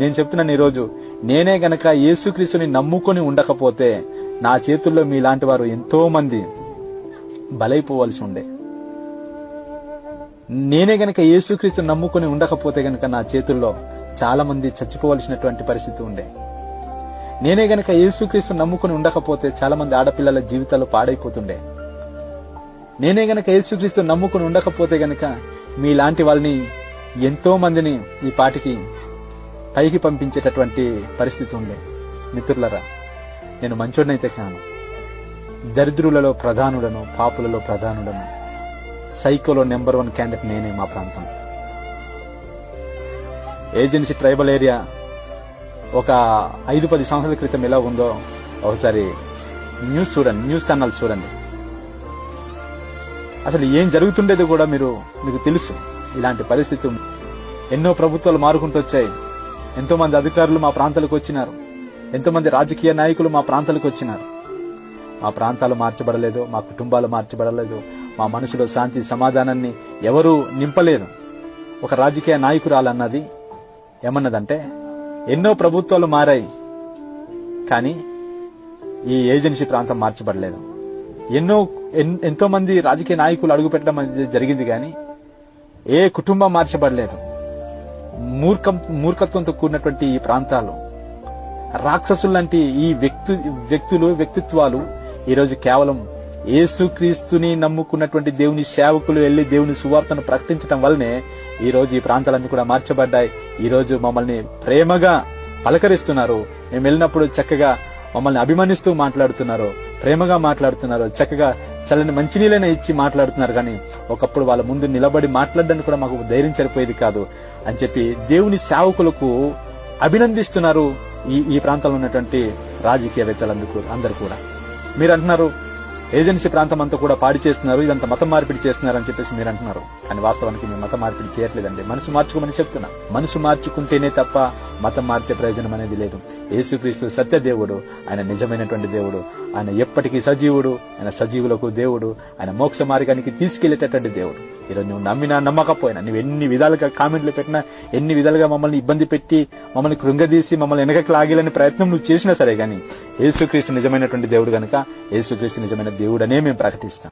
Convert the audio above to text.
నేను చెప్తున్నాను ఈరోజు, నేనే గనక యేసుక్రీస్తుని నమ్ముకొని ఉండకపోతే నా చేతుల్లో మీలాంటి వారు ఎంతో మంది బలైపోవలసి ఉండే. నేనే గనక యేసుక్రీస్తుని నమ్ముకొని ఉండకపోతే గనక నా చేతుల్లో చాలా మంది చచ్చిపోవలసినటువంటి పరిస్థితి ఉండే. నేనే గనక యేసుక్రీస్తుని నమ్ముకొని ఉండకపోతే చాలా మంది ఆడపిల్లల జీవితాలు పాడైపోతుండే. నేనే గనక యేసుక్రీస్తుని నమ్ముకొని ఉండకపోతే గనక మీలాంటి వాళ్ళని ఎంతో మందిని ఈ పాటికి పైకి పంపించేటటువంటి పరిస్థితి ఉండే. మిత్రులరా, నేను మంచోడినైతే కాను, దరిద్రులలో ప్రధానుడను, పాపులలో ప్రధానుడను, సైకోలో నెంబర్ 1 క్యాండిడేట్ నేనే. మా ప్రాంతం ఏజెన్సీ ట్రైబల్ ఏరియా ఒక 5-10 సంవత్సరాల క్రితం ఎలా ఉందో ఒకసారి న్యూస్ చూడండి, న్యూస్ ఛానల్ చూడండి. అసలు ఏం జరుగుతుండేది కూడా మీకు తెలుసు. ఇలాంటి పరిస్థితి ఉంది. ఎన్నో ప్రభుత్వాలు మారుకుంటూ వచ్చాయి. ఎంతో మంది అధికారులు మా ప్రాంతాలకు వచ్చినారు. ఎంతో మంది రాజకీయ నాయకులు మా ప్రాంతాలకు వచ్చినారు. మా ప్రాంతాలు మార్చబడలేదు, మా కుటుంబాలు మార్చబడలేదు, మా మనసులో శాంతి సమాధానాన్ని ఎవరూ నింపలేదు. ఒక రాజకీయ నాయకురాలన్నది ఏమన్నదంటే, ఎన్నో ప్రభుత్వాలు మారాయి కానీ ఈ ఏజెన్సీ ప్రాంతం మార్చబడలేదు. ఎంతో మంది రాజకీయ నాయకులు అడుగుపెట్టడం అనేది జరిగింది కానీ ఏ కుటుంబం మార్చబడలేదు. మూర్ఖత్వంతో కూడినటువంటి ఈ ప్రాంతాలు, రాక్షసులు లాంటి ఈ వ్యక్తిత్వాలు ఈరోజు కేవలం యేసుక్రీస్తుని నమ్ముకున్నటువంటి దేవుని సేవకులు వెళ్లి దేవుని సువార్తను ప్రకటించడం వల్లనే ఈ రోజు ఈ ప్రాంతాలన్నీ కూడా మార్చబడ్డాయి. ఈ రోజు మమ్మల్ని ప్రేమగా పలకరిస్తున్నారు. మేము వెళ్ళినప్పుడు చక్కగా మమ్మల్ని అభిమానిస్తూ మాట్లాడుతున్నారు, ప్రేమగా మాట్లాడుతున్నారు, చక్కగా చల్లని మంచినీళ్ళైనా ఇచ్చి మాట్లాడుతున్నారు. కానీ ఒకప్పుడు వాళ్ళ ముందు నిలబడి మాట్లాడడానికి కూడా మాకు ధైర్యం సరిపోయేది కాదు అని చెప్పి దేవుని సేవకులకు అభినందిస్తున్నారు ఈ ప్రాంతంలో ఉన్నటువంటి రాజకీయవేత్తలందరూ అందరూ కూడా. మీరు అంటున్నారు ఏజెన్సీ ప్రాంతం అంతా కూడా పాడి చేస్తున్నారు, ఇదంతా మతం మార్పిడి చేస్తున్నారు అని చెప్పేసి మీరు అంటున్నారు. కానీ వాస్తవానికి మేము మతం మార్పిడి చేయట్లేదండి. మనసు మార్చుకోమని చెప్తున్నా. మనసు మార్చుకుంటేనే తప్ప మతం మార్చే ప్రయోజనం అనేది లేదు. యేసుక్రీస్తు సత్య దేవుడు, ఆయన నిజమైనటువంటి దేవుడు, ఆయన ఎప్పటికీ సజీవుడు, ఆయన సజీవులకు దేవుడు, ఆయన మోక్ష మార్గానికి తీసుకెళ్లేటటువంటి దేవుడు. ఈరోజు నువ్వు నమ్మినా నమ్మకపోయినా, నువ్వు ఎన్ని విధాలుగా కామెంట్లు పెట్టినా, ఎన్ని విధాలుగా మమ్మల్ని ఇబ్బంది పెట్టి, మమ్మల్ని కృంగదీసి, మమ్మల్ని వెనకకి లాగేయాలని ప్రయత్నం నువ్వు చేసినా సరే గానీ యేసుక్రీస్తు నిజమైనటువంటి దేవుడు గనుక యేసుక్రీస్తు నిజమైన దేవుడనే మేము ప్రకటిస్తాం.